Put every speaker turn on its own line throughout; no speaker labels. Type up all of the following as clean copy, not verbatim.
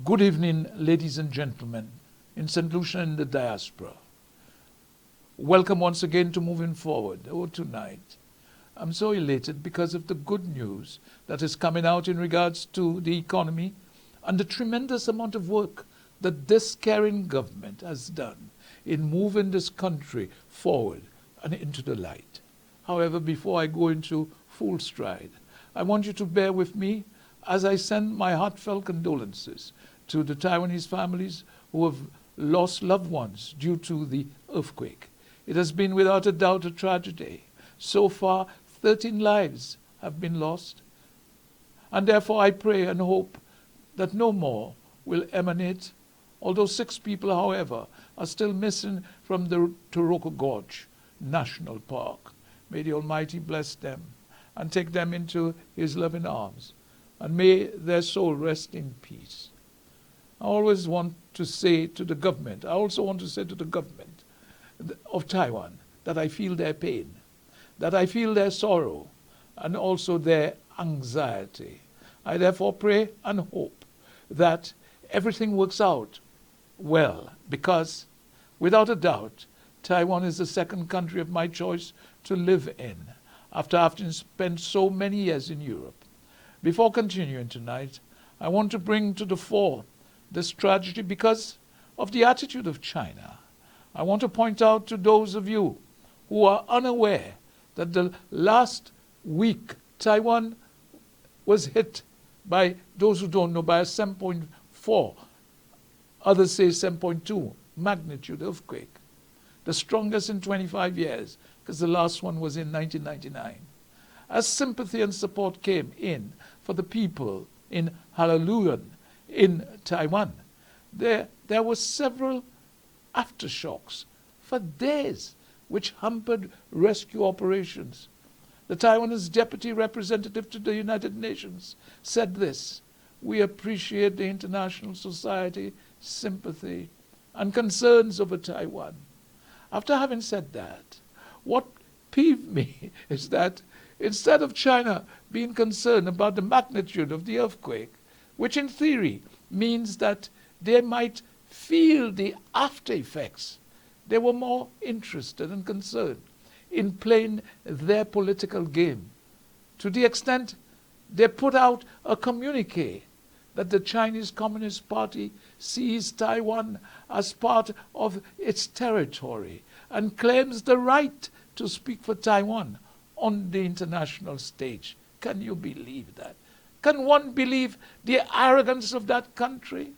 Good evening, ladies and gentlemen, in St. Lucia and the diaspora. Welcome once again to Moving Forward. Tonight, I'm so elated because of the good news that is coming out in regards to the economy and the tremendous amount of work that this caring government has done in moving this country forward and into the light. However, before I go into full stride, I want you to bear with me as I send my heartfelt condolences to the Taiwanese families who have lost loved ones due to the earthquake. It has been without a doubt a tragedy. So far, 13 lives have been lost. And therefore I pray and hope that no more will emanate, although 6 people, however, are still missing from the Taroko Gorge National Park. May the Almighty bless them and take them into His loving arms, and may their soul rest in peace. I always want to say to the government, I also want to say to the government of Taiwan that I feel their pain, that I feel their sorrow, and also their anxiety. I therefore pray and hope that everything works out well, because without a doubt, Taiwan is the second country of my choice to live in, after having spent so many years in Europe. Before continuing tonight, I want to bring to the fore this tragedy because of the attitude of China. I want to point out to those of you who are unaware that the last week Taiwan was hit by, those who don't know, by a 7.4, others say 7.2 magnitude earthquake, the strongest in 25 years, because the last one was in 1999. As sympathy and support came in for the people in Hallelujah in Taiwan, there were several aftershocks for days which hampered rescue operations. The Taiwanese deputy representative to the United Nations said this: "We appreciate the international society's sympathy and concerns over Taiwan." After having said that, what peeved me is that instead of China being concerned about the magnitude of the earthquake, which in theory means that they might feel the after effects, they were more interested and concerned in playing their political game, to the extent they put out a communique that the Chinese Communist Party sees Taiwan as part of its territory and claims the right to speak for Taiwan on the international stage. Can you believe that? Can one believe the arrogance of that country?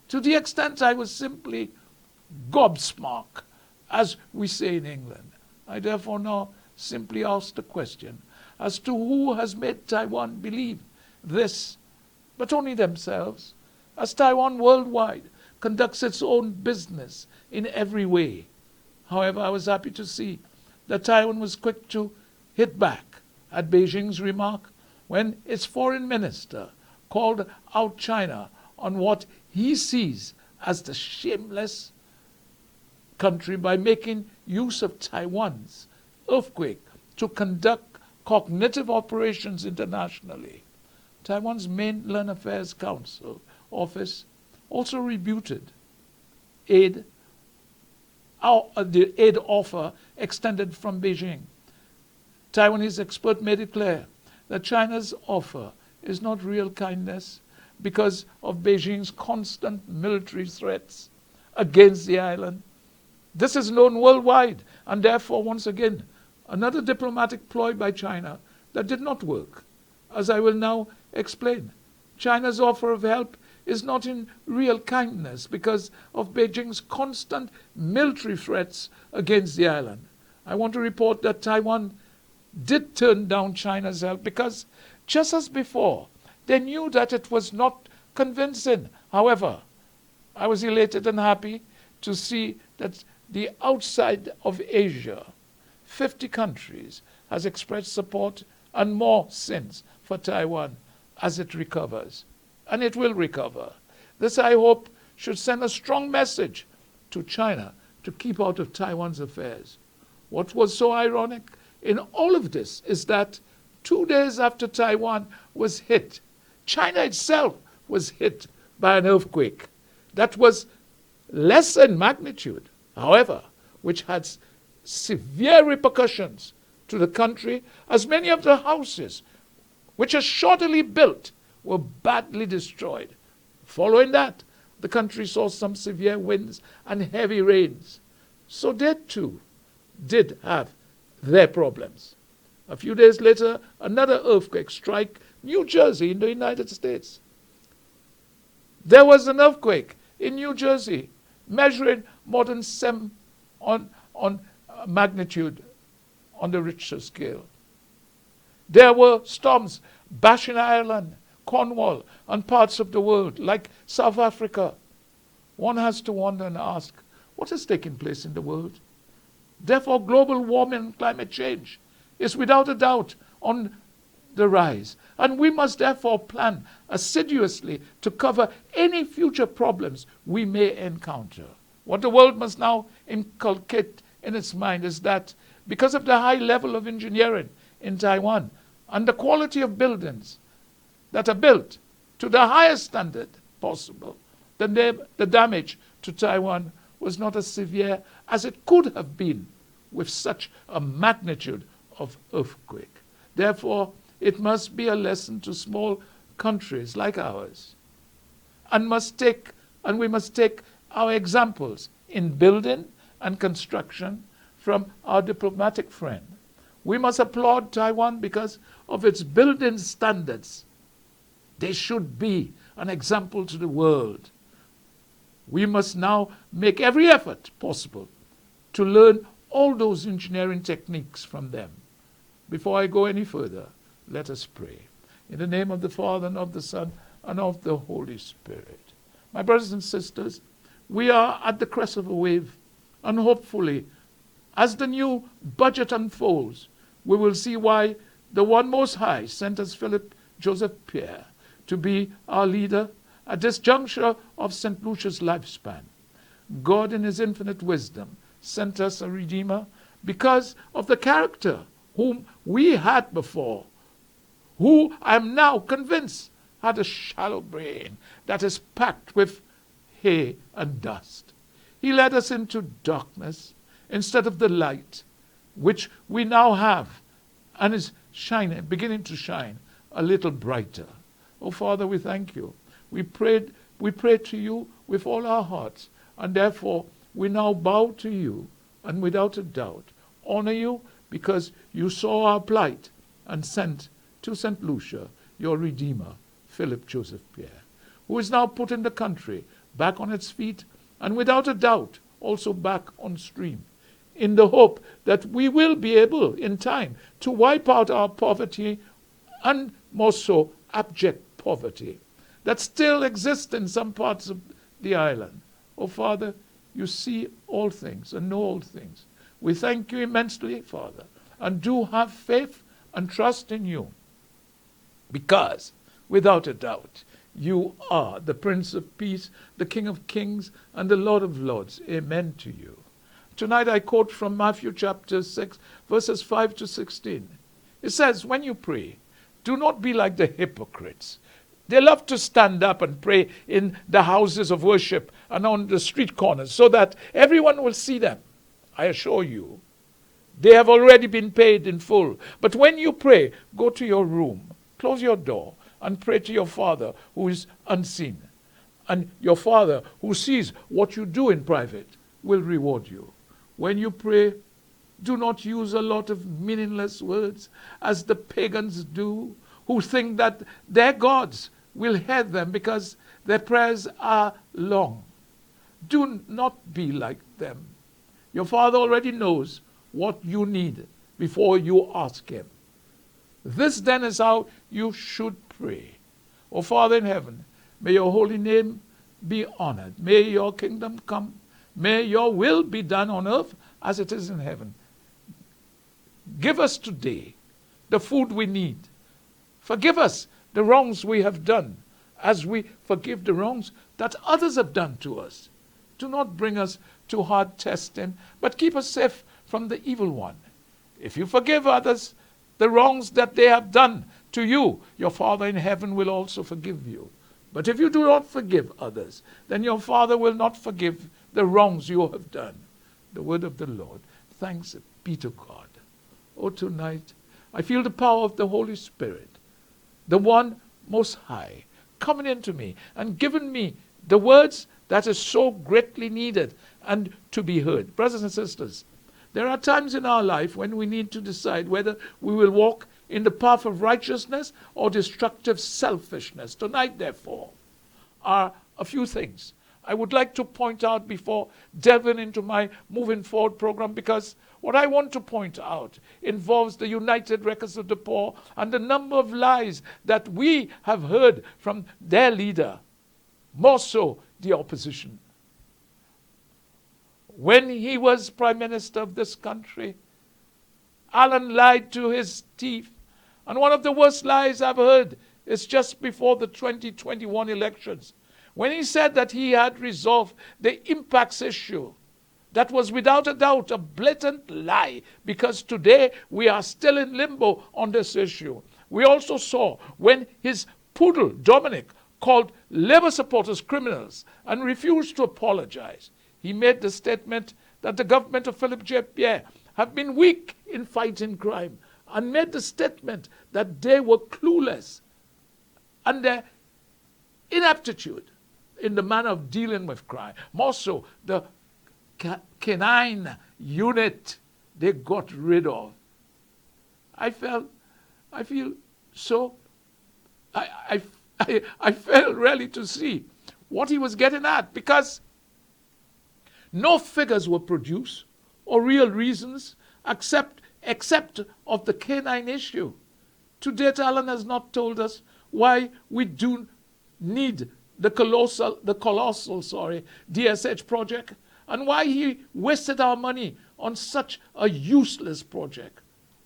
To the extent I was simply gobsmacked, as we say in England. I therefore now simply ask the question as to who has made Taiwan believe this, but only themselves, as Taiwan worldwide conducts its own business in every way. However, I was happy to see that Taiwan was quick to hit back at Beijing's remark when its foreign minister called out China on what he sees as the shameless country by making use of Taiwan's earthquake to conduct cognitive operations internationally. Taiwan's Mainland Affairs Council office also rebutted the aid offer extended from Beijing. Taiwanese expert made it clear that China's offer is not real kindness because of Beijing's constant military threats against the island. This is known worldwide, and therefore, once again, another diplomatic ploy by China that did not work. As I will now explain, China's offer of help is not in real kindness because of Beijing's constant military threats against the island. I want to report that Taiwan did turn down China's help because, just as before, they knew that it was not convincing. However, I was elated and happy to see that the outside of Asia, 50 countries, has expressed support and more since for Taiwan as it recovers. And it will recover. This, I hope, should send a strong message to China to keep out of Taiwan's affairs. What was so ironic in all of this is that 2 days after Taiwan was hit, China itself was hit by an earthquake that was less in magnitude, however, which had severe repercussions to the country, as many of the houses which are shoddily built were badly destroyed. Following that, the country saw some severe winds and heavy rains. So they too did have their problems. A few days later, another earthquake struck New Jersey in the United States. There was an earthquake in New Jersey measuring more than 7 on magnitude on the Richter scale. There were storms bashing Ireland, Cornwall, and parts of the world like South Africa. One has to wonder and ask, what is taking place in the world? Therefore, global warming and climate change is without a doubt on the rise. And we must therefore plan assiduously to cover any future problems we may encounter. What the world must now inculcate in its mind is that because of the high level of engineering in Taiwan and the quality of buildings that are built to the highest standard possible, the damage to Taiwan was not as severe as it could have been with such a magnitude of earthquake. Therefore, it must be a lesson to small countries like ours, and we must take our examples in building and construction from our diplomatic friend. We must applaud Taiwan because of its building standards. They should be an example to the world. We must now make every effort possible to learn all those engineering techniques from them. Before I go any further, let us pray. In the name of the Father, and of the Son, and of the Holy Spirit. My brothers and sisters, we are at the crest of a wave, and hopefully, as the new budget unfolds, we will see why the One Most High sent us Philip Joseph Pierre to be our leader at this juncture of St. Lucia's lifespan. God in his infinite wisdom sent us a Redeemer because of the character whom we had before, who I am now convinced had a shallow brain that is packed with hay and dust. He led us into darkness instead of the light, which we now have and is beginning to shine a little brighter. Oh, Father, we thank you. We pray to you with all our hearts, and therefore we now bow to you and without a doubt honor you because you saw our plight and sent to St. Lucia your Redeemer, Philip Joseph Pierre, who is now putting the country back on its feet and without a doubt also back on stream, in the hope that we will be able in time to wipe out our poverty and more so abject poverty that still exists in some parts of the island. Oh, Father, you see all things and know all things. We thank you immensely, Father, and do have faith and trust in you, because, without a doubt, you are the Prince of Peace, the King of Kings, and the Lord of Lords. Amen to you. Tonight I quote from Matthew chapter 6, verses 5 to 16. It says, when you pray, do not be like the hypocrites. They love to stand up and pray in the houses of worship and on the street corners so that everyone will see them. I assure you, they have already been paid in full. But when you pray, go to your room, close your door, and pray to your Father who is unseen. And your Father who sees what you do in private will reward you. When you pray, do not use a lot of meaningless words as the pagans do, who think that their gods will hear them because their prayers are long. Do not be like them. Your Father already knows what you need before you ask him. This then is how you should pray. O Father in heaven, may your holy name be honored. May your kingdom come. May your will be done on earth as it is in heaven. Give us today the food we need. Forgive us the wrongs we have done, as we forgive the wrongs that others have done to us. Do not bring us to hard testing, but keep us safe from the evil one. If you forgive others the wrongs that they have done to you, your Father in heaven will also forgive you. But if you do not forgive others, then your Father will not forgive the wrongs you have done. The word of the Lord. Thanks be to God. Oh, tonight, I feel the power of the Holy Spirit, the one most high, coming into me and giving me the words that is so greatly needed and to be heard. Brothers and sisters, there are times in our life when we need to decide whether we will walk in the path of righteousness or destructive selfishness. Tonight, therefore, are a few things I would like to point out before delving into my Moving Forward program, because what I want to point out involves the United Records of the Poor and the number of lies that we have heard from their leader, more so the opposition. When he was Prime Minister of this country, Alan lied to his teeth. And one of the worst lies I've heard is just before the 2021 elections, when he said that he had resolved the impacts issue. That was without a doubt a blatant lie, because today we are still in limbo on this issue. We also saw when his poodle, Dominic, called Labour supporters criminals and refused to apologize. He made the statement that the government of Philip J. Pierre have been weak in fighting crime, and made the statement that they were clueless and their inaptitude in the manner of dealing with crime. More so, the canine unit they got rid of. I failed really to see what he was getting at, because no figures were produced or real reasons except of the canine issue. To date, Alan has not told us why we do need the colossal DSH project, and why he wasted our money on such a useless project.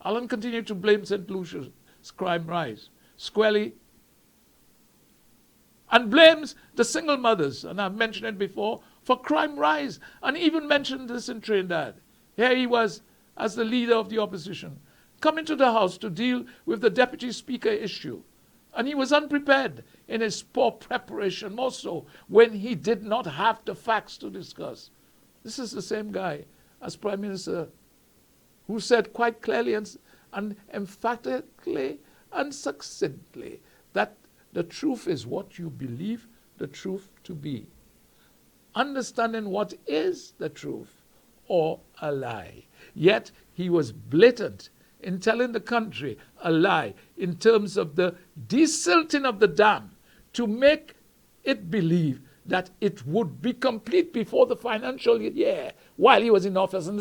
Alan continued to blame St. Lucia's crime rise squarely, and blames the single mothers, and I've mentioned it before, for crime rise, and even mentioned this in Trinidad. Here he was, as the leader of the opposition, coming to the House to deal with the Deputy Speaker issue. And he was unprepared in his poor preparation, more so when he did not have the facts to discuss. This is the same guy as Prime Minister who said quite clearly and emphatically and succinctly that the truth is what you believe the truth to be. Understanding what is the truth or a lie. Yet he was blatant in telling the country a lie in terms of the desilting of the dam to make it believe that it would be complete before the financial year while he was in office. And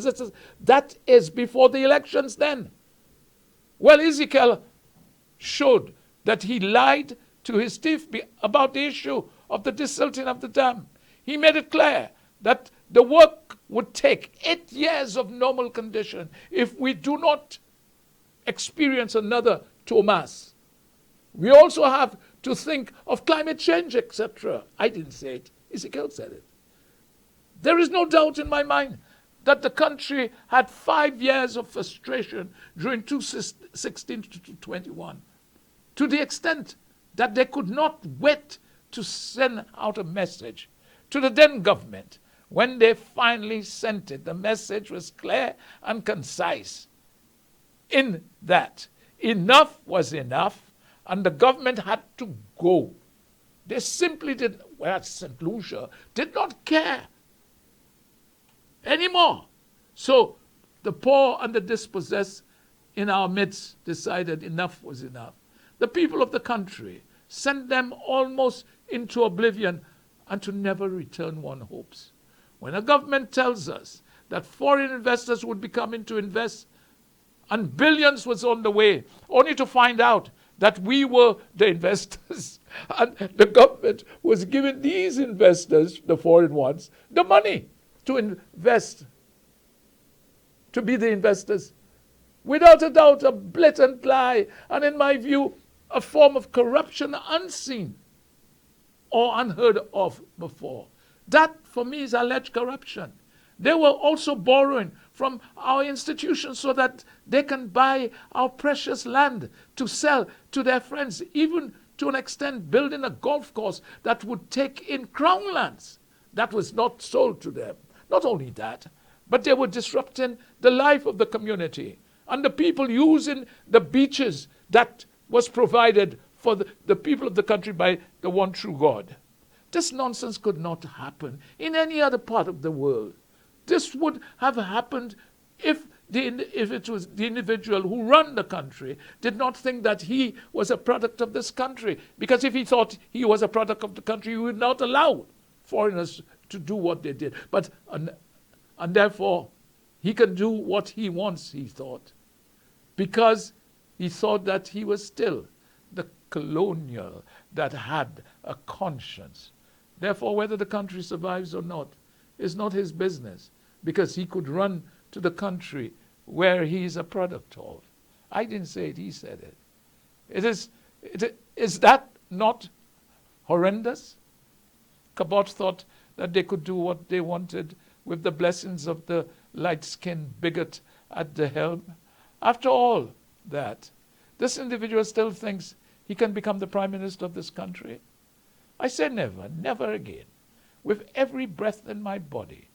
that is before the elections then. Well, Ezekiel showed that he lied to his teeth about the issue of the desilting of the dam. He made it clear that the work would take 8 years of normal condition if we do not experience another Thomas. We also have to think of climate change, etc. I didn't say it. Ezekiel said it. There is no doubt in my mind that the country had 5 years of frustration during 2016 to 2021, to the extent that they could not wait to send out a message to the then government. When they finally sent it, the message was clear and concise in that enough was enough and the government had to go. They simply did, St. Lucia did not care anymore. So the poor and the dispossessed in our midst decided enough was enough. The people of the country sent them almost into oblivion, and to never return one hopes. When a government tells us that foreign investors would be coming to invest and billions was on the way, only to find out that we were the investors and the government was giving these investors, the foreign ones, the money to invest, to be the investors. Without a doubt, a blatant lie, and in my view, a form of corruption unseen or unheard of before. That, for me, is alleged corruption. They were also borrowing from our institutions so that they can buy our precious land to sell to their friends, even to an extent, building a golf course that would take in crown lands that was not sold to them. Not only that, but they were disrupting the life of the community and the people using the beaches that was provided for the people of the country by the one true God. This nonsense could not happen in any other part of the world. This would have happened if it was the individual who ran the country did not think that he was a product of this country. Because if he thought he was a product of the country, he would not allow foreigners to do what they did. And therefore, he can do what he wants, he thought. Because he thought that he was still the colonial that had a conscience. Therefore, whether the country survives or not is not his business, because he could run to the country where he is a product of. I didn't say it, he said it. Is that not horrendous? Cabot thought that they could do what they wanted with the blessings of the light-skinned bigot at the helm. After all that, this individual still thinks he can become the prime minister of this country. I say never, never again. With every breath in my body,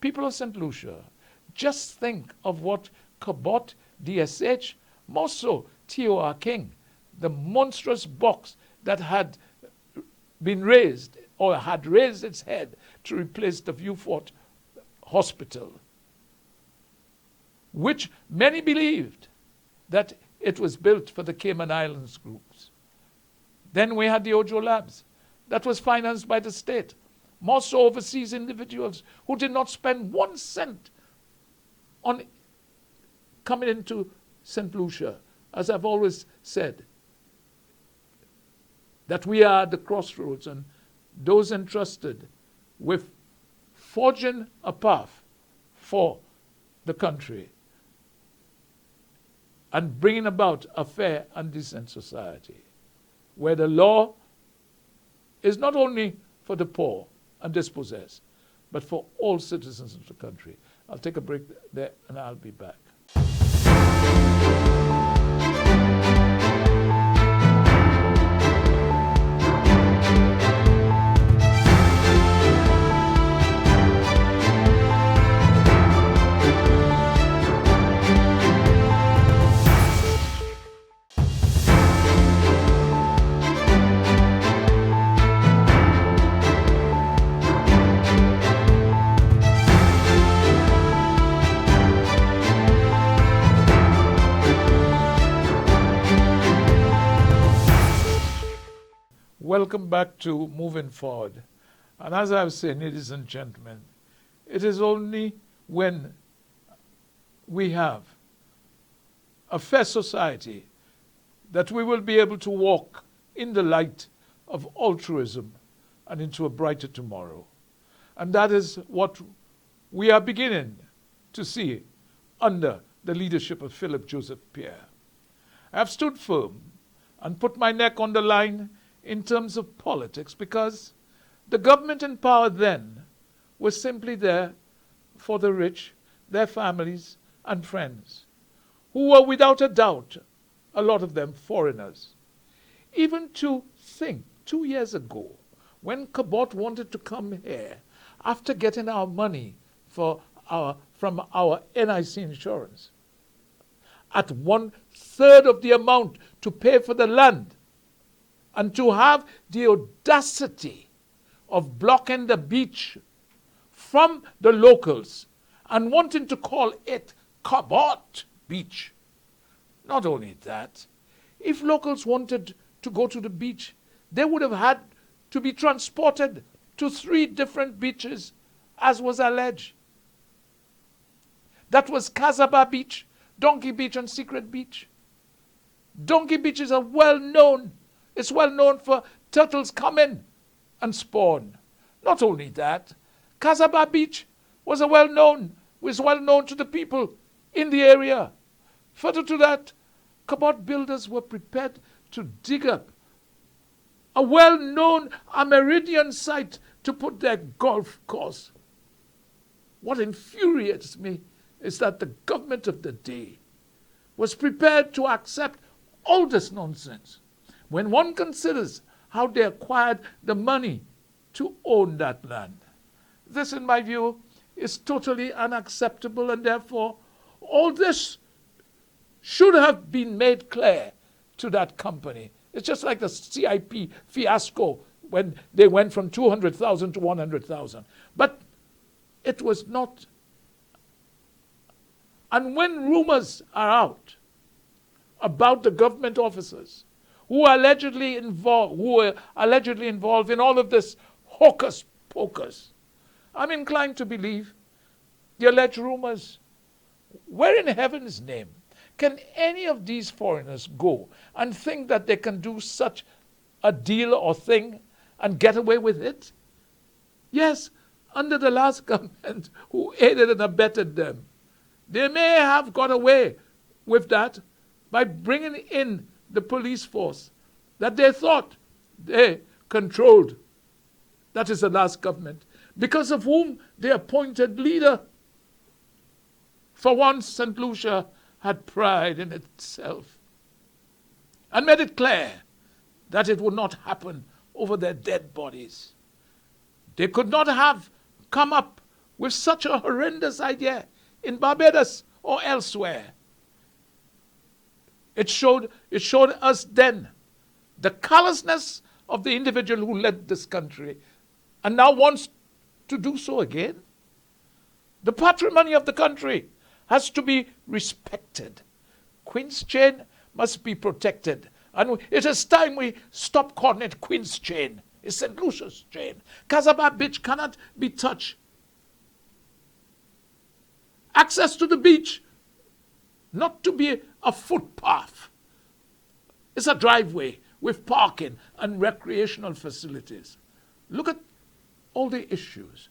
people of St. Lucia, just think of what Cabot, DSH, more so T.O.R. King, the monstrous box that had been raised or had raised its head to replace the Vieux-Fort Hospital, which many believed that it was built for the Cayman Islands groups. Then we had the Ojo Labs that was financed by the state, more so overseas individuals who did not spend 1 cent on coming into St. Lucia. As I've always said, that we are at the crossroads, and those entrusted with forging a path for the country and bringing about a fair and decent society where the law is not only for the poor and dispossessed, but for all citizens of the country. I'll take a break there and I'll be back. Welcome back to Moving Forward. And as I was saying, ladies and gentlemen, it is only when we have a fair society that we will be able to walk in the light of altruism and into a brighter tomorrow. And that is what we are beginning to see under the leadership of Philip Joseph Pierre. I have stood firm and put my neck on the line in terms of politics, because the government in power then was simply there for the rich, their families and friends, who were without a doubt, a lot of them foreigners. Even to think, 2 years ago, when Cabot wanted to come here, after getting our money from our NIC insurance, at 1/3 of the amount to pay for the land, and to have the audacity of blocking the beach from the locals and wanting to call it Cabot Beach. Not only that, if locals wanted to go to the beach, they would have had to be transported to 3 different beaches, as was alleged. That was Casaba Beach, Donkey Beach, and Secret Beach. Donkey Beach is it's well known for turtles coming and spawn. Not only that, Casaba Beach was well known to the people in the area. Further to that, Cabot builders were prepared to dig up a well-known Amerindian site to put their golf course. What infuriates me is that the government of the day was prepared to accept all this nonsense, when one considers how they acquired the money to own that land. This, in my view, is totally unacceptable, and therefore all this should have been made clear to that company. It's just like the CIP fiasco when they went from 200,000 to 100,000. But it was not. And when rumors are out about the government officers who were allegedly involved in all of this hocus pocus, I'm inclined to believe the alleged rumors. Where in heaven's name can any of these foreigners go and think that they can do such a deal or thing and get away with it? Yes, under the last government who aided and abetted them, they may have got away with that by bringing in the police force that they thought they controlled. That is the last government, because of whom they appointed leader. For once, St. Lucia had pride in itself and made it clear that it would not happen over their dead bodies. They could not have come up with such a horrendous idea in Barbados or elsewhere. It showed us then the callousness of the individual who led this country and now wants to do so again. The patrimony of the country has to be respected. Queen's Chain must be protected. And it is time we stop calling it Queen's Chain. It's St. Lucia's Chain. Casabah Beach cannot be touched. Access to the beach, not to be a footpath. It's a driveway with parking and recreational facilities. Look at all the issues.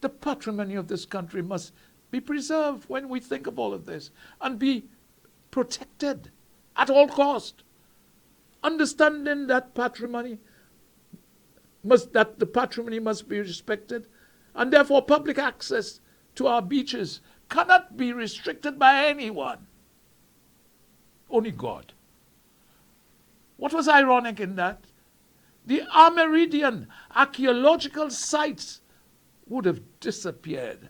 The patrimony of this country must be preserved when we think of all of this and be protected at all cost. Understanding that the patrimony must be respected, and therefore public access to our beaches cannot be restricted by anyone. Only God. What was ironic in that? The Amerindian archaeological sites would have disappeared.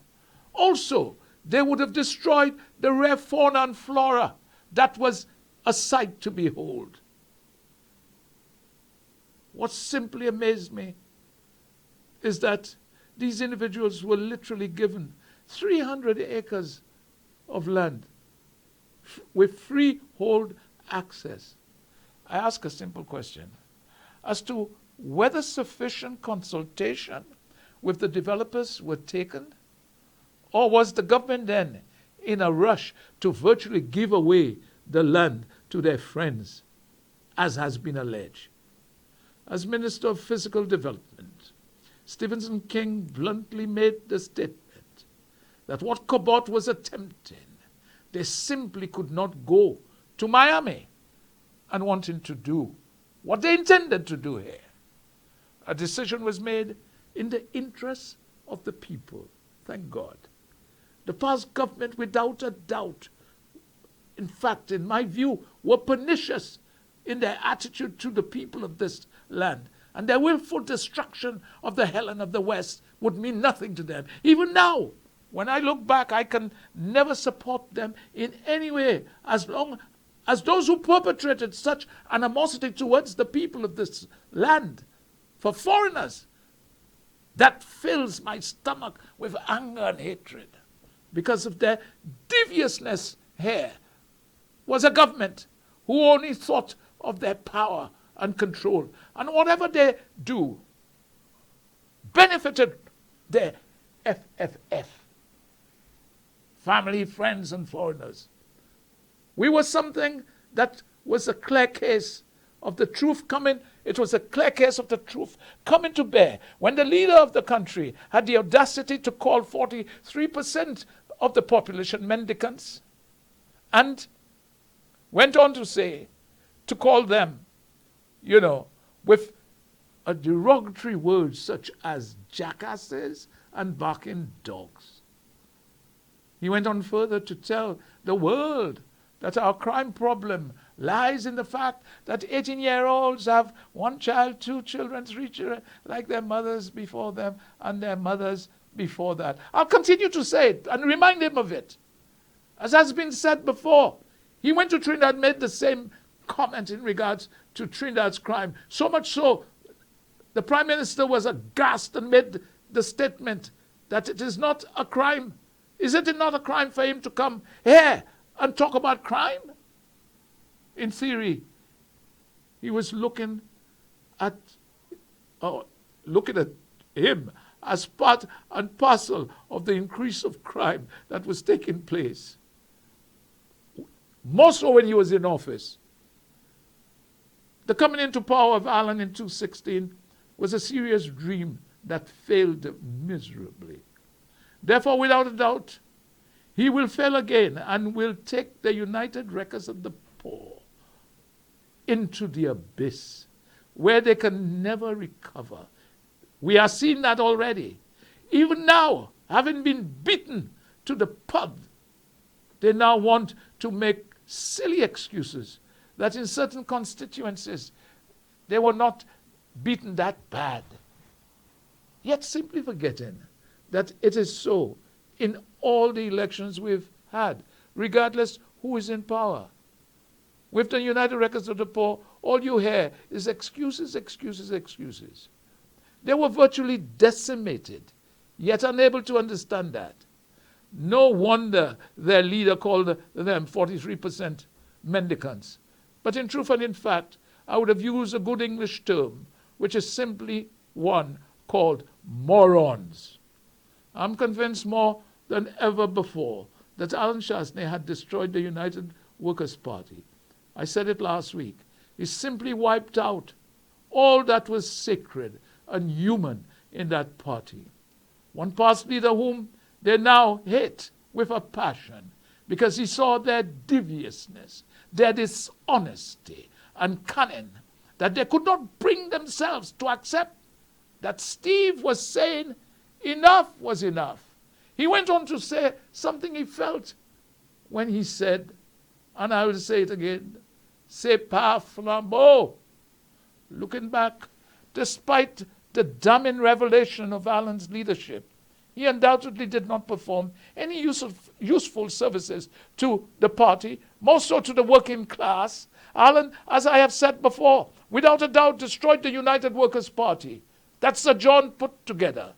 Also, they would have destroyed the rare fauna and flora that was a sight to behold. What simply amazed me is that these individuals were literally given 300 acres of land with freehold access. I ask a simple question as to whether sufficient consultation with the developers were taken, or was the government then in a rush to virtually give away the land to their friends, as has been alleged? As Minister of Physical Development, Stephenson King bluntly made the statement that what Cobalt was attempting, they simply could not go to Miami and wanting to do what they intended to do here. A decision was made in the interests of the people. Thank God. The past government, without a doubt, in fact, in my view, were pernicious in their attitude to the people of this land. And their willful destruction of the Helen of the West would mean nothing to them. Even now, when I look back, I can never support them in any way as long as those who perpetrated such animosity towards the people of this land, for foreigners, that fills my stomach with anger and hatred because of their deviousness here, was a government who only thought of their power and control. And whatever they do benefited their FFF, family, friends, and foreigners. We were something that was a clear case of the truth coming. It was a clear case of the truth coming to bear when the leader of the country had the audacity to call 43% of the population mendicants, and went on to say, to call them, with a derogatory word such as jackasses and barking dogs. He went on further to tell the world that our crime problem lies in the fact that 18-year-olds have one child, two children, three children, like their mothers before them and their mothers before that. I'll continue to say it and remind him of it. As has been said before, he went to Trinidad, made the same comment in regards to Trinidad's crime. So much so, the Prime Minister was aghast and made the statement that it is not a crime. Is it not a crime for him to come here and talk about crime? In theory, he was looking at him as part and parcel of the increase of crime that was taking place. More so when he was in office. The coming into power of Allen in 2016 was a serious dream that failed miserably. Therefore, without a doubt, he will fail again and will take the United Records of the Poor into the abyss where they can never recover. We are seeing that already. Even now, having been beaten to the pulp, they now want to make silly excuses that in certain constituencies they were not beaten that bad. Yet simply forgetting that it is so in all the elections we've had, regardless who is in power. With the United Records of the Poor, all you hear is excuses, excuses, excuses. They were virtually decimated, yet unable to understand that. No wonder their leader called them 43% mendicants. But in truth and in fact, I would have used a good English term, which is simply one called morons. I'm convinced more than ever before that Alan Shastney had destroyed the United Workers' Party. I said it last week. He simply wiped out all that was sacred and human in that party. One past leader whom they now hate with a passion because he saw their deviousness, their dishonesty and cunning, that they could not bring themselves to accept that Steve was saying enough was enough. He went on to say something he felt when he said, and I will say it again, c'est pas flambeau. Looking back, despite the damning revelation of Alan's leadership, he undoubtedly did not perform any useful services to the party, more so to the working class. Alan, as I have said before, without a doubt destroyed the United Workers' Party that Sir John put together.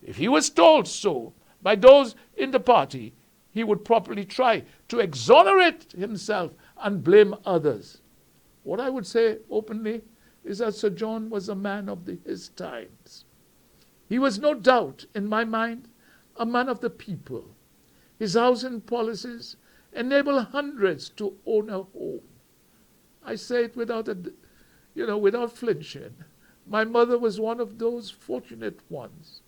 If he was told so by those in the party, he would properly try to exonerate himself and blame others. What I would say openly is that Sir John was a man of his times. He was no doubt, in my mind, a man of the people. His housing policies enable hundreds to own a home. I say it without flinching. My mother was one of those fortunate ones.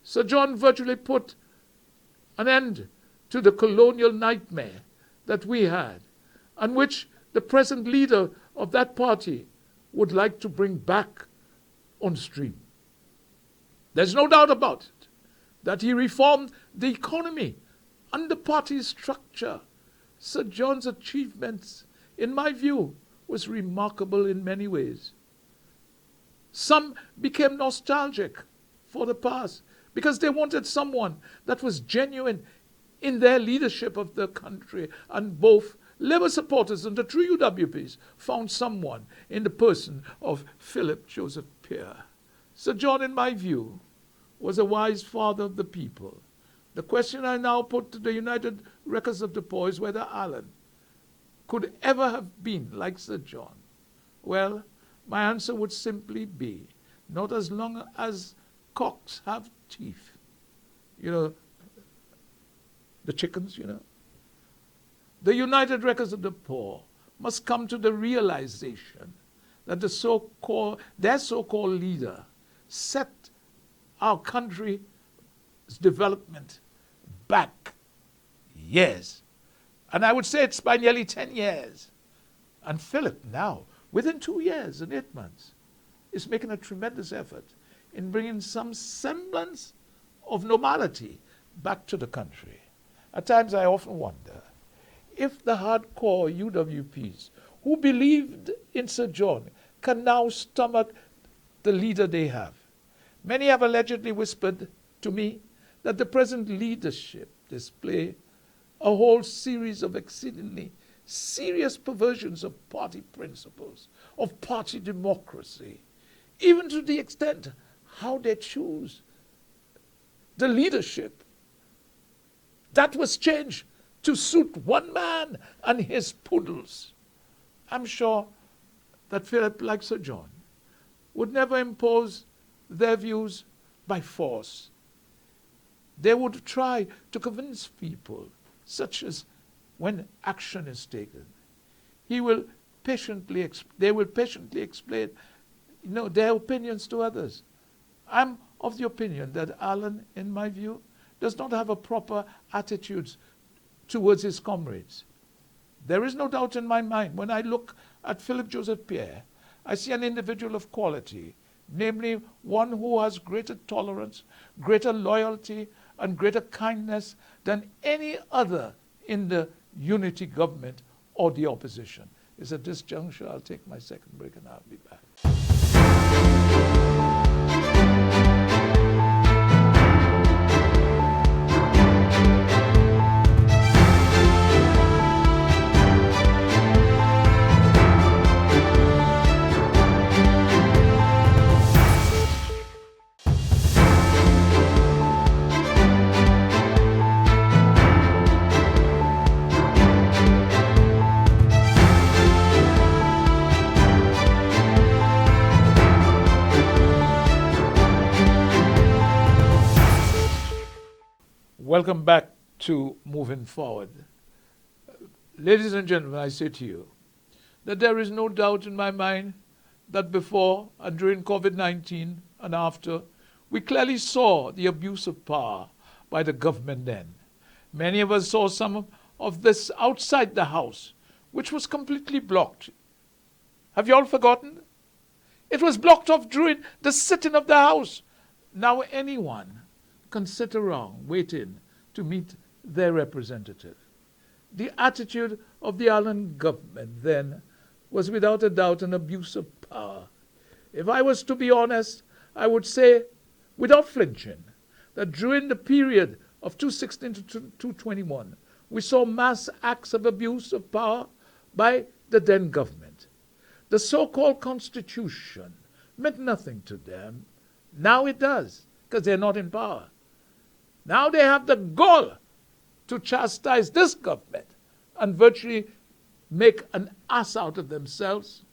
Sir John virtually put an end to the colonial nightmare that we had, and which the present leader of that party would like to bring back on stream. There's no doubt about it that he reformed the economy and the party structure. Sir John's achievements, in my view, was remarkable in many ways. Some became nostalgic for the past because they wanted someone that was genuine in their leadership of the country, and both Labour supporters and the true UWPs found someone in the person of Philip Joseph Peer. Sir John, in my view, was a wise father of the people. The question I now put to the United Records of the Poor is whether Alan could ever have been like Sir John. Well, my answer would simply be, not as long as cocks have teeth. The chickens, The United Records of the Poor must come to the realization that their so-called leader set our country's development back years. And I would say it's by nearly 10 years. And Philip now, within 2 years and 8 months, is making a tremendous effort in bringing some semblance of normality back to the country. At times I often wonder if the hardcore UWPs who believed in Sir John can now stomach the leader they have. Many have allegedly whispered to me that the present leadership display a whole series of exceedingly serious perversions of party principles, of party democracy, even to the extent how they choose the leadership. That was changed to suit one man and his poodles. I'm sure that Philip, like Sir John, would never impose their views by force. They would try to convince people, such as when action is taken. They will patiently explain their opinions to others. I'm of the opinion that Alan, in my view, does not have a proper attitude towards his comrades. There is no doubt in my mind, when I look at Philip Joseph Pierre, I see an individual of quality, namely one who has greater tolerance, greater loyalty, and greater kindness than any other in the unity government or the opposition. It's at this juncture I'll take my second break and I'll be back. Welcome back to Moving Forward. Ladies and gentlemen, I say to you that there is no doubt in my mind that before and during COVID-19 and after, we clearly saw the abuse of power by the government then. Many of us saw some of this outside the House, which was completely blocked. Have you all forgotten? It was blocked off during the sitting of the House. Now anyone can sit around waiting to meet their representative. The attitude of the Allen government then was without a doubt an abuse of power. If I was to be honest, I would say, without flinching, that during the period of 2016 to 2021, we saw mass acts of abuse of power by the then government. The so-called Constitution meant nothing to them. Now it does, because they're not in power. Now they have the gall to chastise this government and virtually make an ass out of themselves.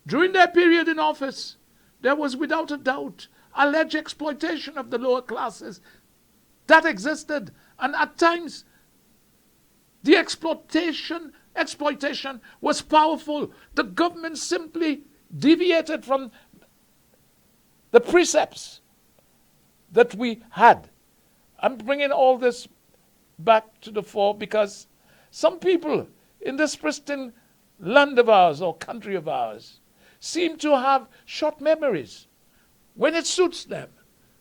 During their period in office, there was without a doubt alleged exploitation of the lower classes that existed, and at times the exploitation was powerful. The government simply deviated from the precepts that we had. I'm bringing all this back to the fore because some people in this pristine land of ours or country of ours seem to have short memories when it suits them.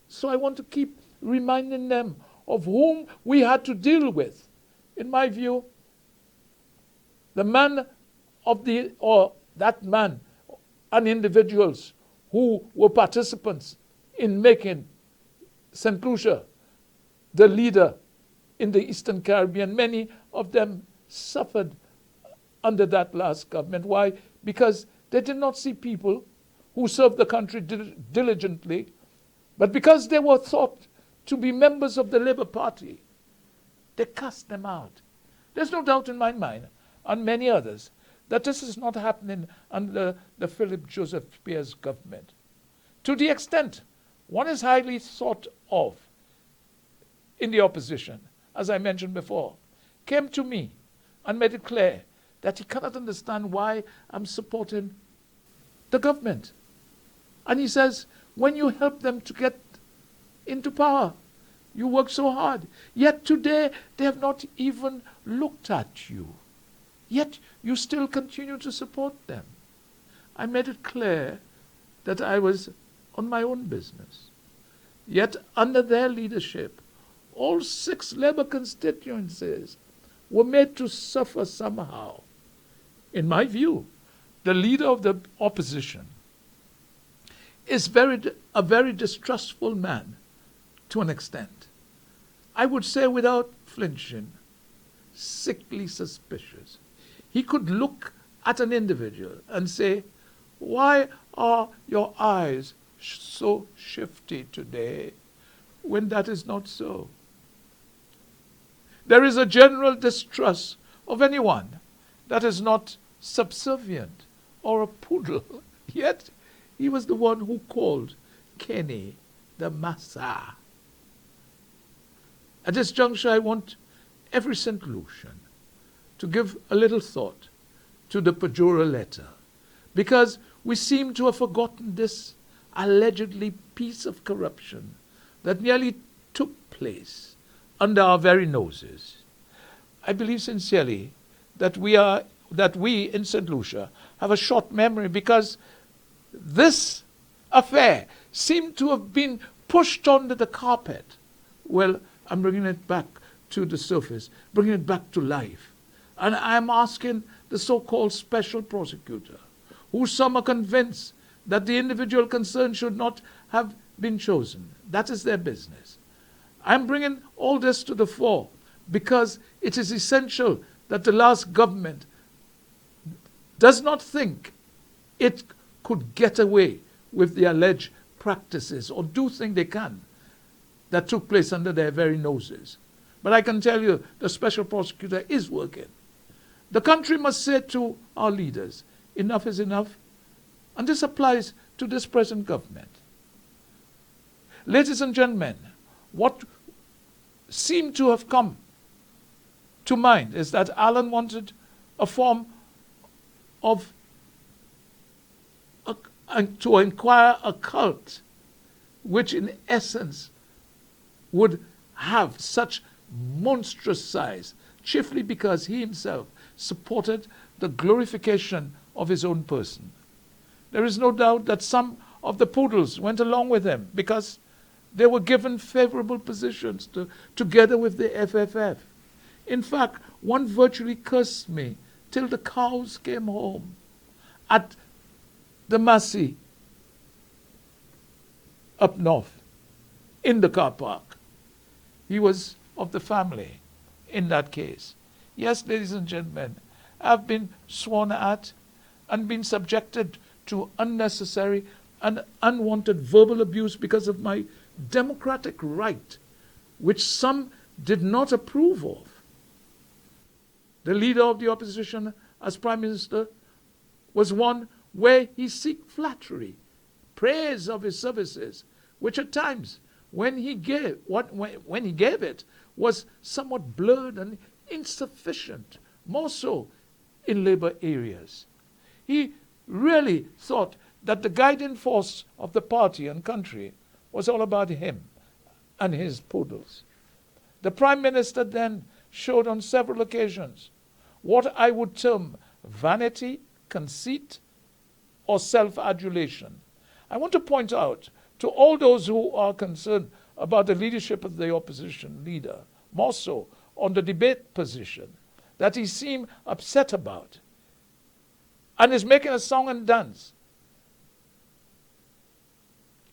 So I want to keep reminding them of whom we had to deal with. In my view, the man that man and individuals who were participants in making St. Lucia the leader in the Eastern Caribbean, many of them suffered under that last government. Why? Because they did not see people who served the country diligently, but because they were thought to be members of the Labour Party, they cast them out. There's no doubt in my mind, and many others, that this is not happening under the Philip Joseph Pierre's government. To the extent one is highly thought of in the opposition, as I mentioned before, came to me and made it clear that he cannot understand why I'm supporting the government. And he says, when you help them to get into power, you work so hard. Yet today, they have not even looked at you. Yet you still continue to support them. I made it clear that I was on my own business. Yet under their leadership, all 6 Labour constituencies were made to suffer somehow. in my view, the leader of the opposition is a very distrustful man to an extent. I would say without flinching, sickly suspicious. He could look at an individual and say, "Why are your eyes so shifty today?" when that is not so. There is a general distrust of anyone that is not subservient or a poodle. Yet he was the one who called Kenny the Massa. At this juncture, I want every St. Lucian to give a little thought to the Pajura letter, because we seem to have forgotten this allegedly piece of corruption that nearly took place under our very noses. I believe sincerely that we in St. Lucia have a short memory, because this affair seemed to have been pushed under the carpet. Well, I'm bringing it back to the surface, bringing it back to life. And I'm asking the so-called special prosecutor, who some are convinced that the individual concerned should not have been chosen. That is their business. I'm bringing all this to the fore because it is essential that the last government does not think it could get away with the alleged practices, or do think they can, that took place under their very noses. But I can tell you, the special prosecutor is working. The country must say to our leaders, enough is enough. And this applies to this present government. Ladies and gentlemen, what seemed to have come to mind is that Alan wanted a form of to inquire a cult which in essence would have such monstrous size, chiefly because he himself supported the glorification of his own person. There is no doubt that some of the poodles went along with him because they were given favorable positions together with the FFF. In fact, one virtually cursed me till the cows came home at the Massey up north in the car park. He was of the family in that case. Yes, ladies and gentlemen, I've been sworn at and been subjected to unnecessary and unwanted verbal abuse because of my democratic right, which some did not approve of. The leader of the opposition as Prime Minister was one where he sought flattery, praise of his services, which at times, when he gave it, was somewhat blurred and insufficient, more so in labor areas. He really thought that the guiding force of the party and country was all about him and his poodles. The Prime Minister then showed on several occasions what I would term vanity, conceit, or self-adulation. I want to point out to all those who are concerned about the leadership of the opposition leader, more so on the debate position, that he seemed upset about and is making a song and dance.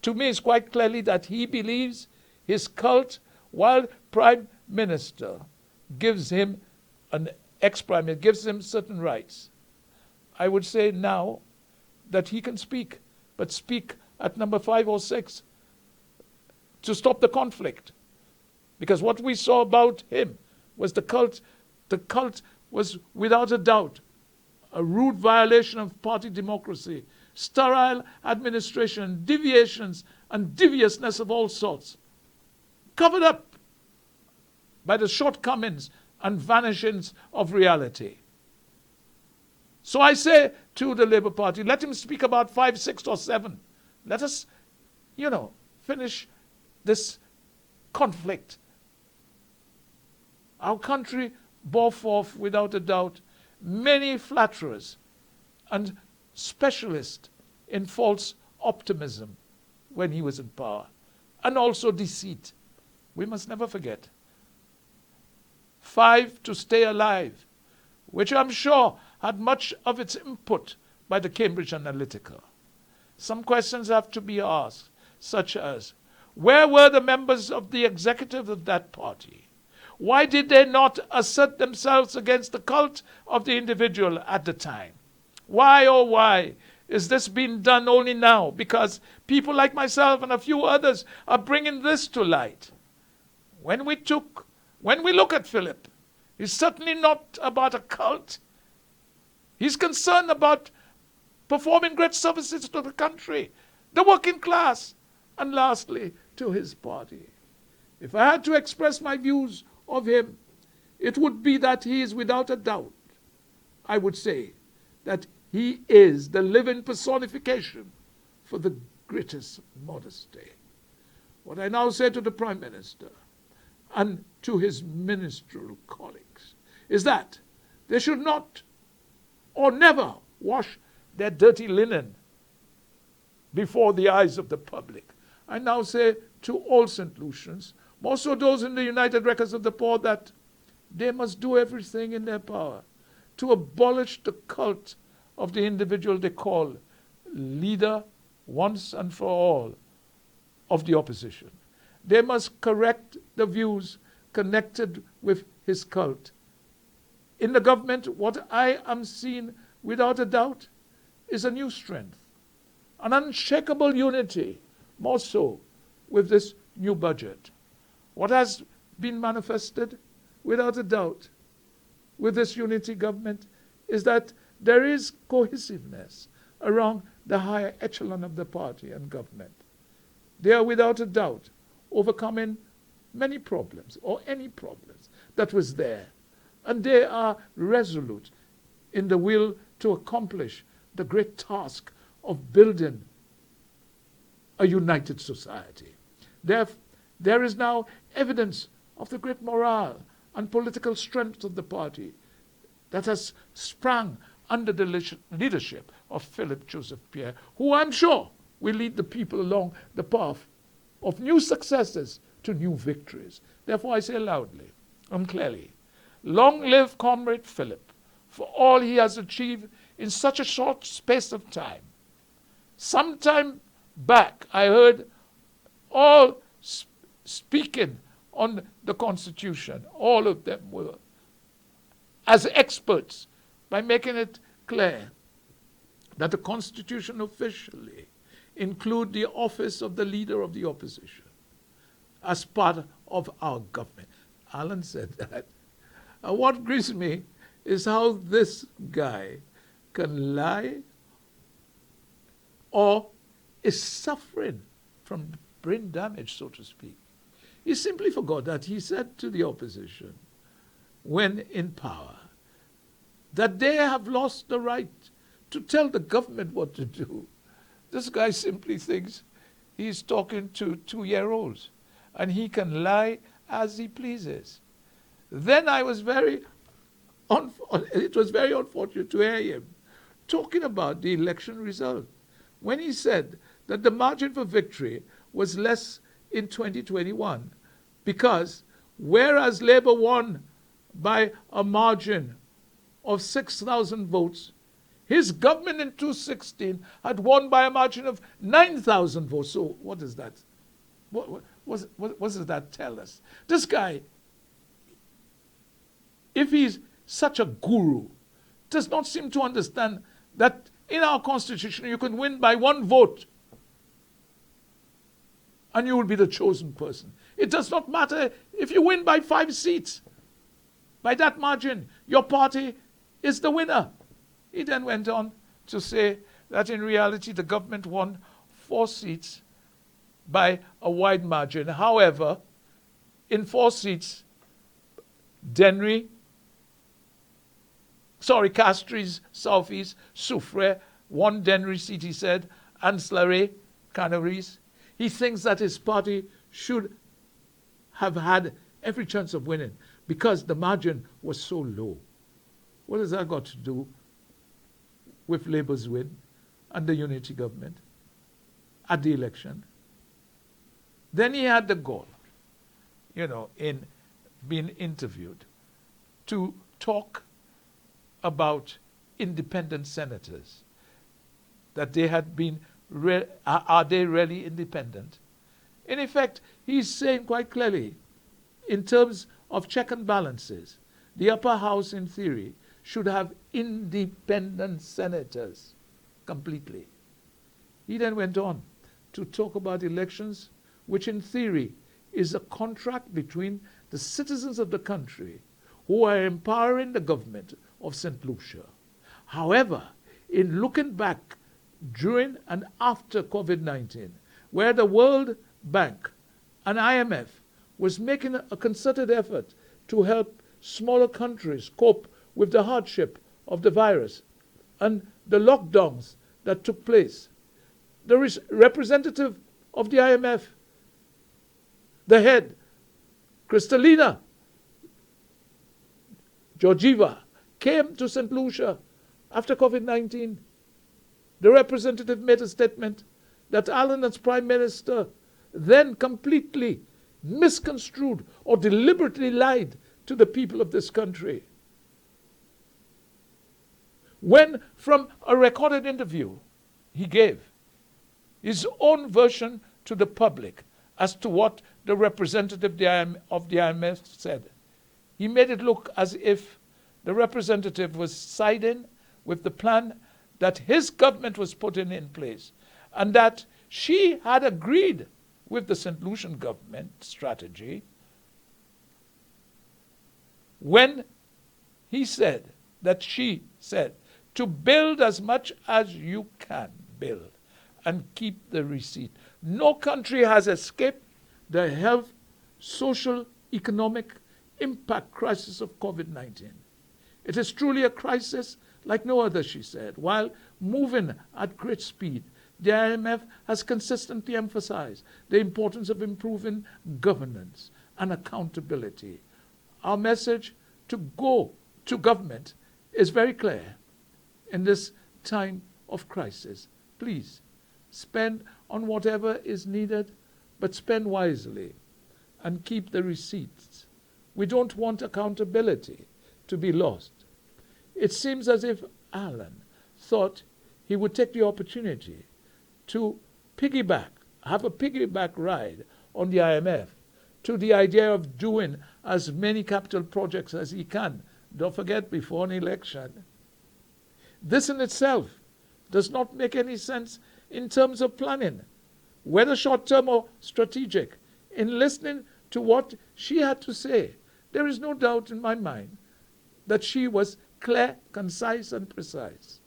To me, it's quite clearly that he believes his cult, while Prime Minister gives him an ex-Prime Minister, gives him certain rights. I would say now that he can speak, but speak at number 5 or 6 to stop the conflict. Because what we saw about him was the cult. The cult was without a doubt a rude violation of party democracy, sterile administration, deviations and deviousness of all sorts, covered up by the shortcomings and vanishings of reality. So I say to the Labour Party, let him speak about 5, 6 or 7. Let us, finish this conflict. Our country bore forth, without a doubt, many flatterers and specialists in false optimism when he was in power, and also deceit. We must never forget. 5, to stay alive, which I'm sure had much of its input by the Cambridge Analytica. Some questions have to be asked, such as, where were the members of the executive of that party? Why did they not assert themselves against the cult of the individual at the time? Why, oh why, is this being done only now? Because people like myself and a few others are bringing this to light. When we look at Philip, he's certainly not about a cult. He's concerned about performing great services to the country, the working class, and lastly, to his party. If I had to express my views of him, it would be that he is without a doubt, I would say, that he is the living personification for the greatest modesty. What I now say to the Prime Minister and to his ministerial colleagues is that they should not or never wash their dirty linen before the eyes of the public. I now say to all St. Lucians, more so those in the United Records of the Poor, that they must do everything in their power to abolish the cult of the individual they call leader once and for all of the opposition. They must correct the views connected with his cult. In the government, what I am seeing without a doubt is a new strength, an unshakable unity, more so with this new budget. What has been manifested without a doubt with this unity government is that there is cohesiveness around the higher echelon of the party and government. They are without a doubt overcoming many problems or any problems that was there. And they are resolute in the will to accomplish the great task of building a united society. There is now evidence of the great morale and political strength of the party that has sprung under the leadership of Philip Joseph Pierre, who I'm sure will lead the people along the path of new successes to new victories. Therefore I say loudly and clearly, long live Comrade Philip for all he has achieved in such a short space of time. Some time back I heard all speaking on the Constitution, all of them were as experts, by making it clear that the Constitution officially include the office of the leader of the opposition as part of our government. Alan said that. And what grieves me is how this guy can lie or is suffering from brain damage, so to speak. He simply forgot that he said to the opposition, when in power, that they have lost the right to tell the government what to do. This guy simply thinks he's talking to 2-year-olds and he can lie as he pleases. Then it was very unfortunate to hear him talking about the election result when he said that the margin for victory was less in 2021 because whereas Labour won by a margin of 6,000 votes, his government in 2016 had won by a margin of 9,000 votes. So what is that? What does that tell us? This guy, if he's such a guru, does not seem to understand that in our Constitution you can win by 1 vote and you will be the chosen person. It does not matter if you win by 5 seats. By that margin, your party is the winner. He then went on to say that in reality the government won 4 seats by a wide margin. However, in 4 seats, Castries, Southeast, Soufrière, 1 Dennery seat, he said, and Slare, Canaries. He thinks that his party should have had every chance of winning because the margin was so low. What has that got to do with Labour's win and the unity government at the election? Then he had the gall, in being interviewed, to talk about independent senators, that they had been, are they really independent? In effect, he's saying quite clearly, in terms of check and balances, the upper house, in theory, should have independent senators completely. He then went on to talk about elections, which in theory is a contract between the citizens of the country who are empowering the government of St. Lucia. However, in looking back during and after COVID-19, where the World Bank and IMF was making a concerted effort to help smaller countries cope with the hardship of the virus and the lockdowns that took place, the representative of the IMF, the head, Kristalina Georgieva, came to St. Lucia after COVID-19. The representative made a statement that Alan, as Prime Minister, then completely misconstrued or deliberately lied to the people of this country. When, from a recorded interview he gave, his own version to the public as to what the representative of the IMF said, he made it look as if the representative was siding with the plan that his government was putting in place, and that she had agreed with the St. Lucian government strategy when he said that she said to build as much as you can build and keep the receipt. No country has escaped the health, social, economic impact crisis of COVID-19. It is truly a crisis like no other, she said. While moving at great speed, the IMF has consistently emphasized the importance of improving governance and accountability. Our message to go to government is very clear. In this time of crisis, please spend on whatever is needed, but spend wisely and keep the receipts. We don't want accountability to be lost. It seems as if Alan thought he would take the opportunity to have a piggyback ride on the IMF to the idea of doing as many capital projects as he can. Don't forget, before an election. This in itself does not make any sense in terms of planning, whether short-term or strategic. In listening to what she had to say, there is no doubt in my mind that she was clear, concise, and precise.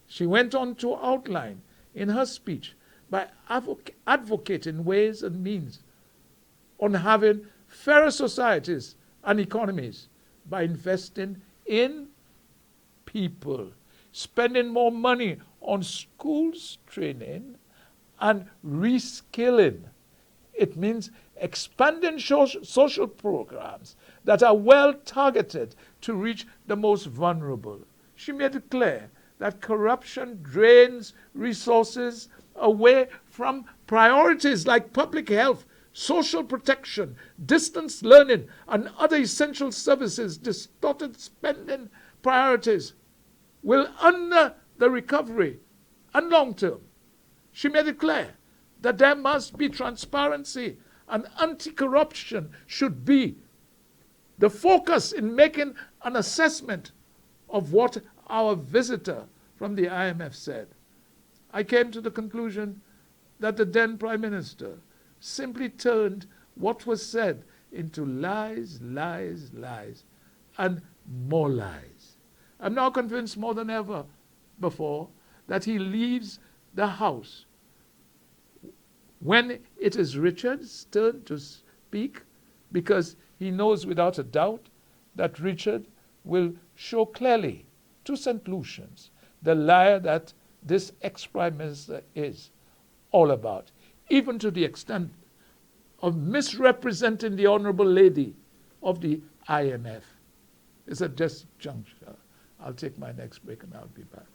She went on to outline in her speech by advocating ways and means on having fairer societies and economies by investing in people, spending more money on schools training and reskilling. It means expanding social programs that are well targeted to reach the most vulnerable. She made it clear that corruption drains resources away from priorities like public health, social protection, distance learning, and other essential services. Distorted spending priorities will hinder the recovery and long term. She made it clear that there must be transparency, and anti-corruption should be the focus in making an assessment of what our visitor from the IMF said. I came to the conclusion that the then Prime Minister simply turned what was said into lies, lies, lies, and more lies. I'm now convinced more than ever before that he leaves the House when it is Richard's turn to speak, because he knows without a doubt that Richard will show clearly to St. Lucians the liar that this ex-Prime Minister is all about, even to the extent of misrepresenting the Honourable Lady of the IMF. It's at this juncture. I'll take my next break and I'll be back.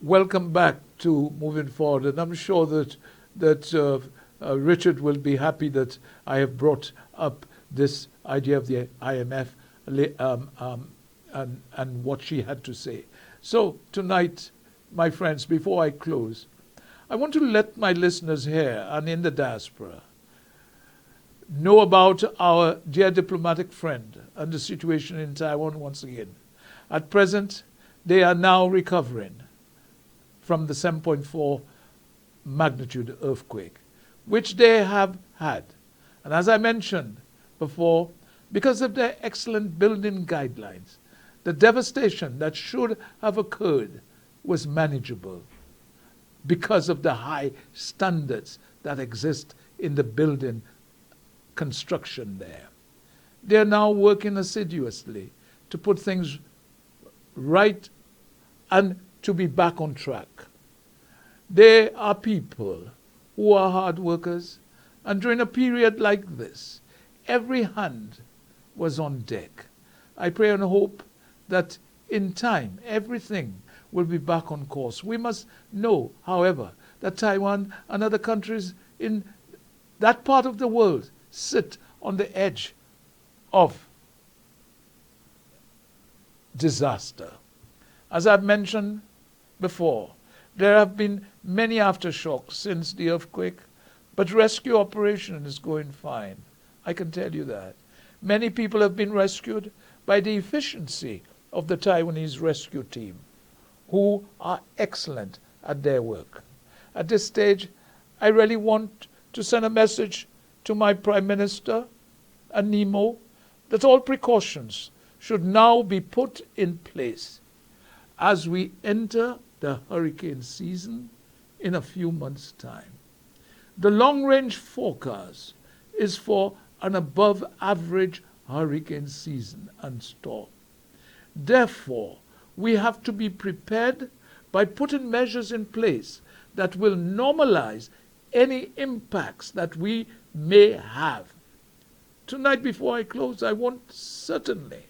welcome back to Moving Forward, and I'm sure that Richard will be happy that I have brought up this idea of the IMF and what she had to say. So tonight, my friends, before I close, I want to let my listeners here and in the diaspora know about our dear diplomatic friend and the situation in Taiwan once again. At present, they are now recovering from the 7.4 magnitude earthquake, which they have had. And as I mentioned before, because of their excellent building guidelines, the devastation that should have occurred was manageable because of the high standards that exist in the building construction there. They are now working assiduously to put things right and to be back on track. They are people who are hard workers, and during a period like this, every hand was on deck. I pray and hope that in time everything will be back on course. We must know, however, that Taiwan and other countries in that part of the world sit on the edge of disaster. As I've mentioned before, there have been many aftershocks since the earthquake, but rescue operation is going fine. I can tell you that. Many people have been rescued by the efficiency of the Taiwanese rescue team, who are excellent at their work. At this stage, I really want to send a message to my Prime Minister and NEMO that all precautions should now be put in place as we enter the hurricane season in a few months' time. The long-range forecast is for an above-average hurricane season and storm. Therefore, we have to be prepared by putting measures in place that will normalize any impacts that we may have. Tonight, before I close, I want certainly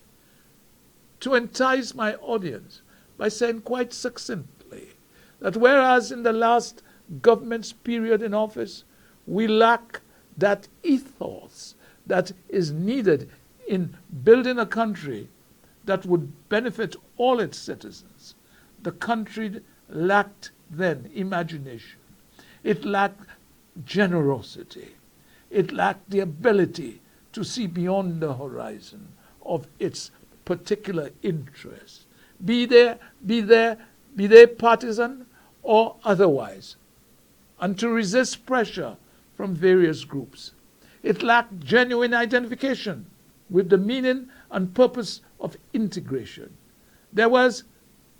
to entice my audience by saying quite succinctly that whereas in the last government's period in office, we lack that ethos that is needed in building a country that would benefit all its citizens. The country lacked then imagination. It lacked generosity. It lacked the ability to see beyond the horizon of its particular interests, be they partisan or otherwise, and to resist pressure from various groups. It lacked genuine identification with the meaning and purpose of integration. There was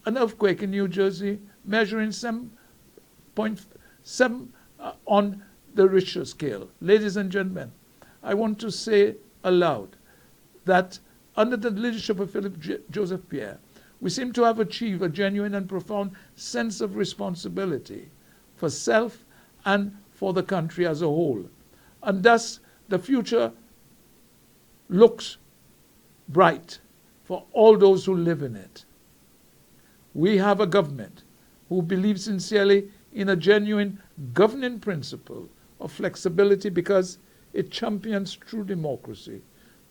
an earthquake in New Jersey measuring 7.7 on the Richter scale. Ladies and gentlemen, I want to say aloud that under the leadership of Philip Joseph Pierre, we seem to have achieved a genuine and profound sense of responsibility for self and for the country as a whole. And thus, the future looks bright for all those who live in it. We have a government who believes sincerely in a genuine governing principle of flexibility because it champions true democracy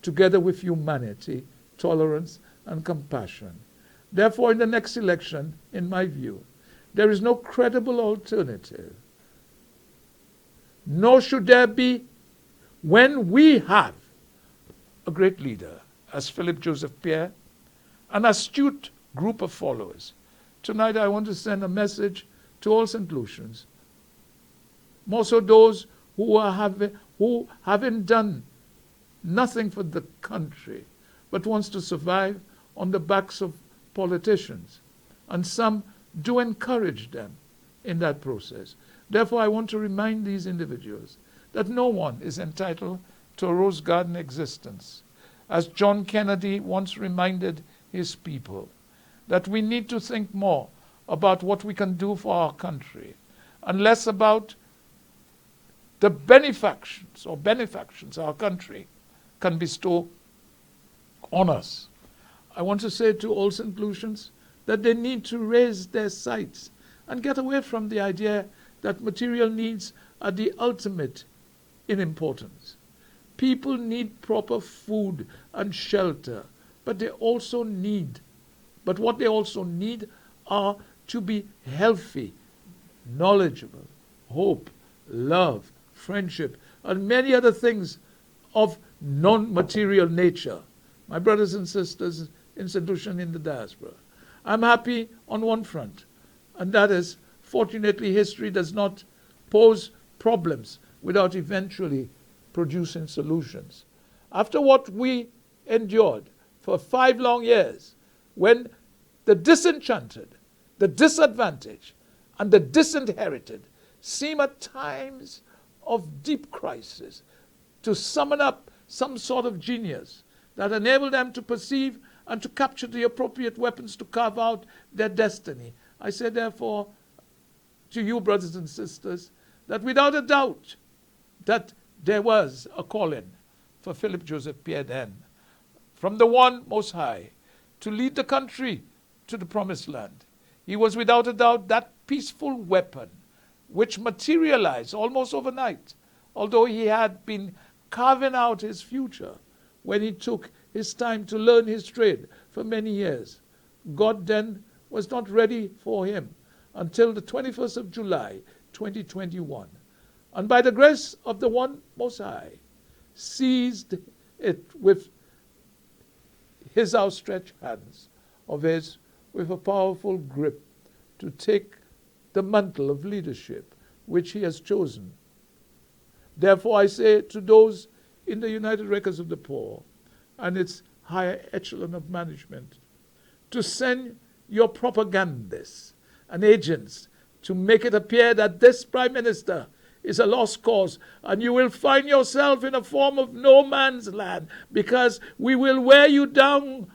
together with humanity, tolerance, and compassion. Therefore, in the next election, in my view, there is no credible alternative, nor should there be when we have a great leader as Philip Joseph Pierre, an astute group of followers. Tonight I want to send a message to all St. Lucians, more so those who haven't done nothing for the country, but wants to survive on the backs of politicians. And some do encourage them in that process. Therefore, I want to remind these individuals that no one is entitled to a rose garden existence. As John Kennedy once reminded his people, that we need to think more about what we can do for our country and less about the benefactions our country can bestow on us. I want to say to all St. Lucians that they need to raise their sights and get away from the idea that material needs are the ultimate in importance. People need proper food and shelter, but what they also need are to be healthy, knowledgeable, hope, love, friendship, and many other things of non-material nature. My brothers and sisters in St. Lucian in the diaspora, I'm happy on one front, and that is, fortunately, history does not pose problems without eventually producing solutions. After what we endured for 5 long years, when the disenchanted, the disadvantaged, and the disinherited seem at times of deep crisis to summon up some sort of genius that enable them to perceive and to capture the appropriate weapons to carve out their destiny. I say, therefore, to you, brothers and sisters, that without a doubt that there was a calling for Philip Joseph Pierre then from the One Most High to lead the country to the promised land. He was without a doubt that peaceful weapon which materialized almost overnight, although he had been carving out his future when he took his time to learn his trade for many years. God then was not ready for him until the 21st of July, 2021. And by the grace of the One Most High, seized it with his outstretched hands of his, with a powerful grip, to take the mantle of leadership which he has chosen. Therefore I say to those in the United Records of the Poor and its higher echelon of management, to send your propagandists and agents to make it appear that this Prime Minister is a lost cause, and you will find yourself in a form of no man's land, because we will wear you down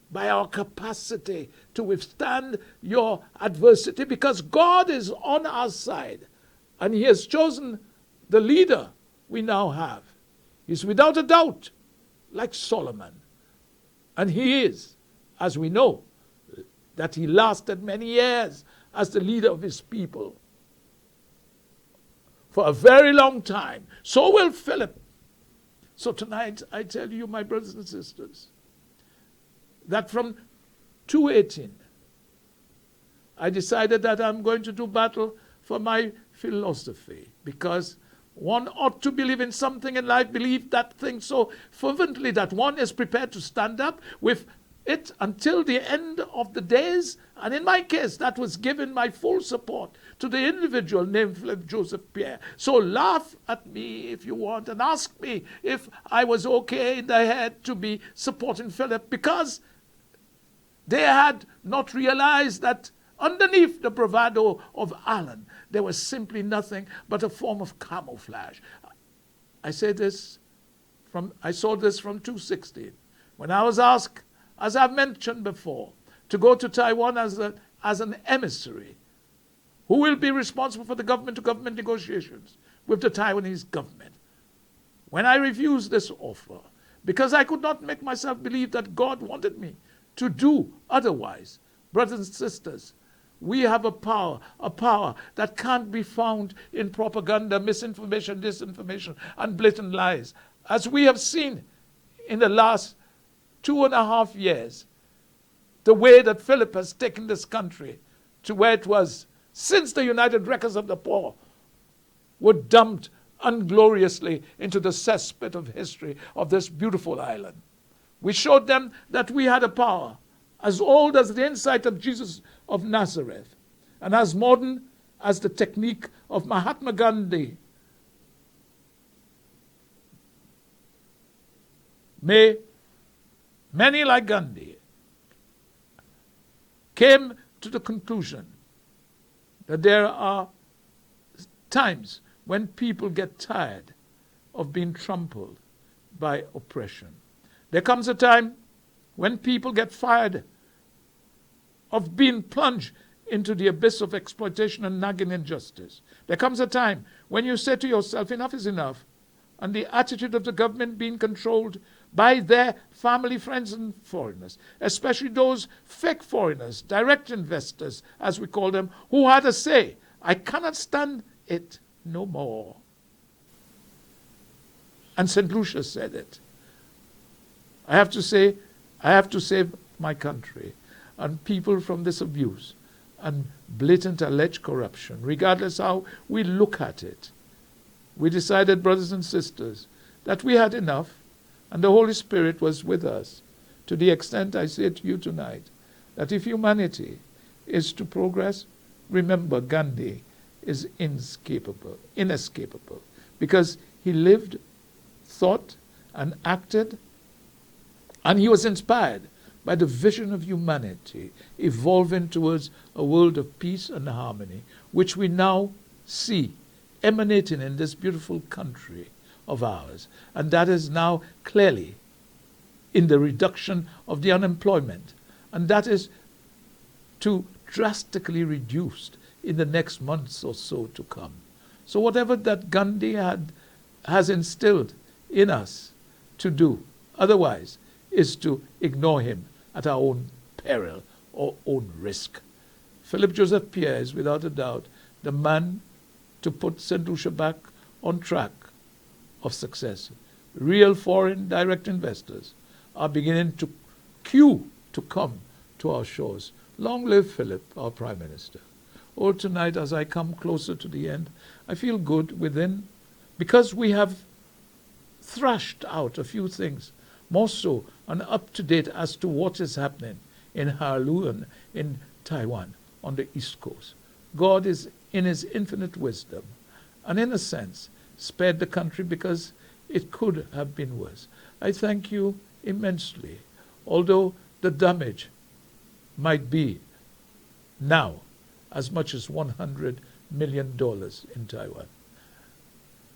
by our capacity to withstand your adversity, because God is on our side, and he has chosen the leader we now have. He's without a doubt like Solomon, and he is, as we know, that he lasted many years as the leader of his people for a very long time. So will Philip. So tonight I tell you, my brothers and sisters, that from 2018 I decided that I'm going to do battle for my philosophy, because one ought to believe in something in life, believe that thing so fervently that one is prepared to stand up with it until the end of the days. And in my case, that was giving my full support to the individual named Philip Joseph Pierre. So laugh at me if you want and ask me if I was okay in the head to be supporting Philip, because they had not realized that underneath the bravado of Alan, there was simply nothing but a form of camouflage. I saw this from 2016, when I was asked, as I've mentioned before, to go to Taiwan as an emissary who will be responsible for the government-to-government negotiations with the Taiwanese government. When I refused this offer, because I could not make myself believe that God wanted me to do otherwise, brothers and sisters, we have a power that can't be found in propaganda, misinformation, disinformation, and blatant lies. As we have seen in the last 2.5 years, the way that Philip has taken this country to where it was since the United Records of the Poor were dumped ungloriously into the cesspit of history of this beautiful island. We showed them that we had a power as old as the insight of Jesus of Nazareth, and as modern as the technique of Mahatma Gandhi. Many like Gandhi came to the conclusion that there are times when people get tired of being trampled by oppression. There comes a time when people get tired of being plunged into the abyss of exploitation and nagging injustice. There comes a time when you say to yourself, enough is enough, and the attitude of the government being controlled by their family, friends, and foreigners, especially those fake foreigners, direct investors, as we call them, who had a say. I cannot stand it no more. And St. Lucia said it. I have to save my country and people from this abuse and blatant alleged corruption, regardless how we look at it. We decided, brothers and sisters, that we had enough, and the Holy Spirit was with us, to the extent I say to you tonight, that if humanity is to progress, remember Gandhi is inescapable, because he lived, thought, and acted, and he was inspired by the vision of humanity evolving towards a world of peace and harmony, which we now see emanating in this beautiful country of ours. And that is now clearly in the reduction of the unemployment. And that is to drastically reduced in the next months or so to come. So whatever that Gandhi has instilled in us to do, otherwise, is to ignore him at our own peril or own risk. Philip Joseph Pierre is without a doubt the man to put St. Lucia back on track of success. Real foreign direct investors are beginning to queue to come to our shores. Long live Philip, our Prime Minister. Oh, tonight, as I come closer to the end, I feel good within, because we have thrashed out a few things, more so and up to date as to what is happening in Harluan, in Taiwan, on the East Coast. God is, in his infinite wisdom, and in a sense, spared the country because it could have been worse. I thank you immensely, although the damage might be now as much as $100 million in Taiwan.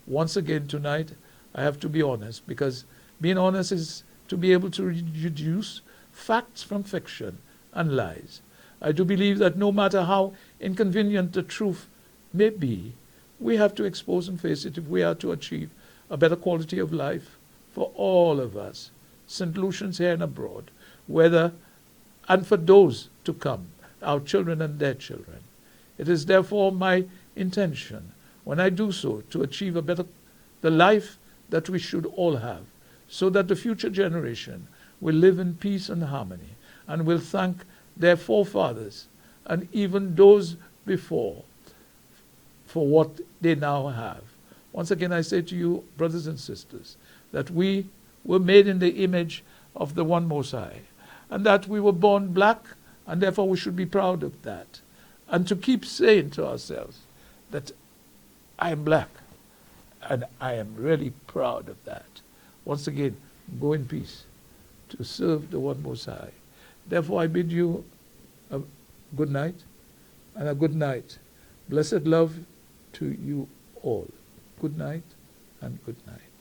Once again tonight, I have to be honest, because being honest is to be able to reduce facts from fiction and lies. I do believe that no matter how inconvenient the truth may be, we have to expose and face it if we are to achieve a better quality of life for all of us, St. Lucians here and abroad, and for those to come, our children and their children. It is therefore my intention, when I do so, to achieve the life that we should all have, so that the future generation will live in peace and harmony, and will thank their forefathers and even those before for what they now have. Once again, I say to you, brothers and sisters, that we were made in the image of the One Most High, and that we were born black, and therefore we should be proud of that. And to keep saying to ourselves that I am black, and I am really proud of that. Once again, go in peace to serve the One Most High. Therefore, I bid you a good night and a good night. Blessed love to you all. Good night and good night.